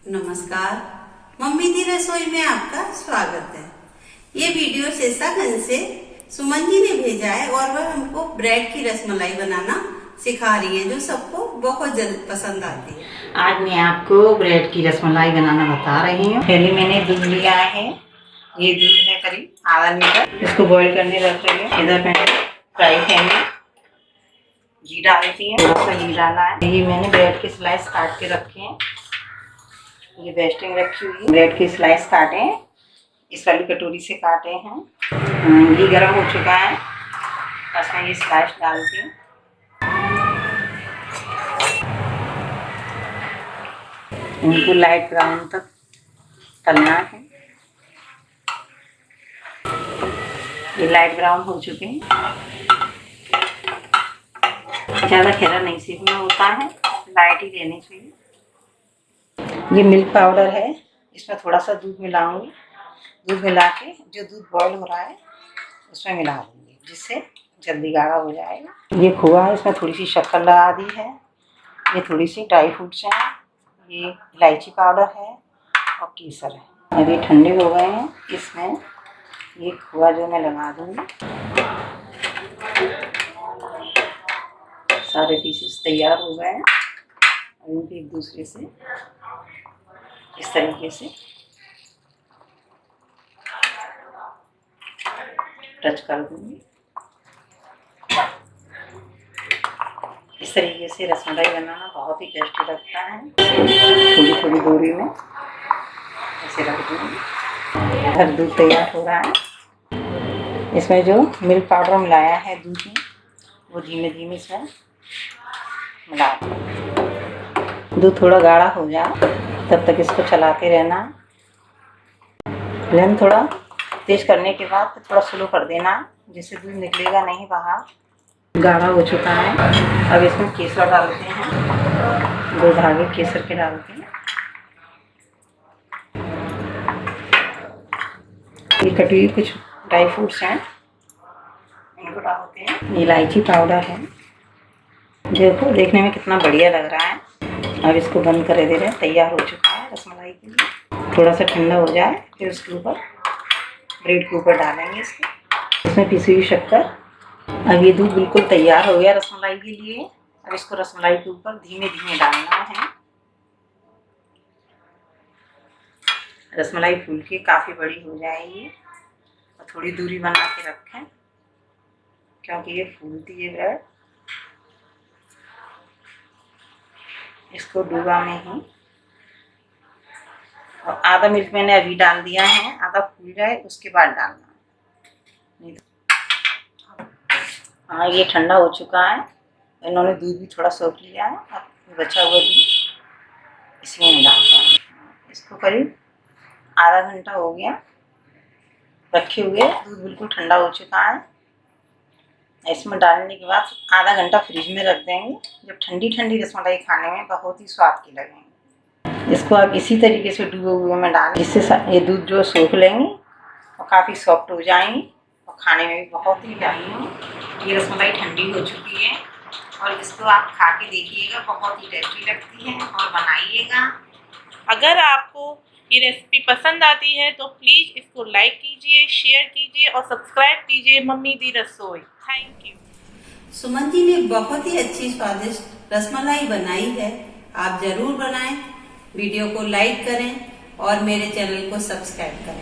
नमस्कार, मम्मी दी रसोई में आपका स्वागत है। ये वीडियो शेषागंज से सुमन जी ने भेजा है और वह हमको ब्रेड की रसमलाई बनाना सिखा रही है, जो सबको बहुत जल्द पसंद आती है। आज मैं आपको ब्रेड की रसमलाई बनाना बता रही हूँ। पहले मैंने दूध लिया है, ये दूध है करीब आधा लीटर। इसको बॉईल करने रख रही है। इधर मैंने फ्राई पैन में घी डालती है, थोड़ा सा घी डाला है। ये मैंने ब्रेड के स्लाइस काट के रखे हैं, ये बेस्टिंग रखी हुई है। ब्रेड के स्लाइस काटे हैं, इस वाली कटोरी से काटे हैं। घी गर्म हो चुका है, बस मैं ये स्लाइस डालती हूँ। इनको लाइट ब्राउन तक तलना है। ये लाइट ब्राउन हो चुके हैं। ज़्यादा खैरा नहीं सीखना होता है, लाइट ही लेनी चाहिए। ये मिल्क पाउडर है, इसमें थोड़ा सा दूध मिलाऊंगी। दूध मिला के जो दूध बॉईल हो रहा है उसमें मिला दूंगी, जिससे जल्दी गाढ़ा हो जाएगा। ये खोआ है, इसमें थोड़ी सी शक्कर लगा दी है। ये थोड़ी सी ड्राई फ्रूट्स हैं, ये इलायची पाउडर है और केसर है। अब ये ठंडे हो गए हैं, इसमें ये खोआ जो मैं लगा दूंगी। सारे पीसेस तैयार हो गए हैं। इनको एक दूसरे से इस तरीके से टच कर दूंगी। इस तरीके से रसमलाई बनाना बहुत ही टेस्टी लगता है। थोड़ी थोड़ी दूरी में ऐसे रख दूंगी। इधर दूध तैयार हो रहा है। इसमें जो मिल्क पाउडर मिलाया है दूध में, वो धीमे धीमे इसमें मिला दूँ। दूध थोड़ा गाढ़ा हो जाए तब तक इसको चलाते रहना। फ्लेम थोड़ा तेज करने के बाद थोड़ा स्लो कर देना, जिससे दूध निकलेगा नहीं बाहर। गाढ़ा हो चुका है। अब इसमें केसर डालते हैं, 2 धागे केसर के डालते हैं। ये कटी हुई कुछ ड्राई फ्रूट्स हैं, इनको डालते हैं। इलायची पाउडर है, देखो देखने में कितना बढ़िया लग रहा है। अब इसको बंद कर दे रहे हैं। तैयार हो चुका है रसमलाई के लिए। थोड़ा सा ठंडा हो जाए फिर उसके ऊपर ब्रेड के ऊपर डालेंगे इसमें पिसी हुई शक्कर। अब ये दूध बिल्कुल तैयार हो गया रसमलाई के लिए। अब इसको रसमलाई के ऊपर धीमे धीमे डालना है। रसमलाई फूल के काफ़ी बड़ी हो जाएगी, और थोड़ी दूरी बना के रखें क्योंकि ये फूलती है ब्रेड। इसको डूबा में ही, और आधा मिल्क मैंने अभी डाल दिया है, आधा फूल जाए उसके बाद डालना है। हाँ, ये ठंडा हो चुका है। इन्होंने दूध भी थोड़ा सोख लिया है। अब बचा हुआ दूध इसमें मैं डालता हूँ। इसको करीब आधा घंटा हो गया रखे हुए। दूध बिल्कुल ठंडा हो चुका है। इसमें डालने के बाद आधा घंटा फ्रिज में रख देंगे। जब ठंडी ठंडी रसमलाई खाने में बहुत ही स्वाद की लगेंगे। इसको आप इसी तरीके से डूबे हुए में डालें, जिससे ये दूध जो सोख लेंगे और काफ़ी सॉफ्ट हो जाएंगी और खाने में भी बहुत ही यम्मी। ये रसमलाई ठंडी हो चुकी है और इसको आप खा के देखिएगा, बहुत ही टेस्टी लगती है और बनाइएगा। अगर आपको ये रेसिपी पसंद आती है तो प्लीज़ इसको लाइक कीजिए, शेयर कीजिए और सब्सक्राइब कीजिए मम्मी दी रसोई। Thank you. सुमन जी ने बहुत ही अच्छी स्वादिष्ट रसमलाई बनाई है, आप जरूर बनाएं। वीडियो को लाइक करें और मेरे चैनल को सब्सक्राइब करें।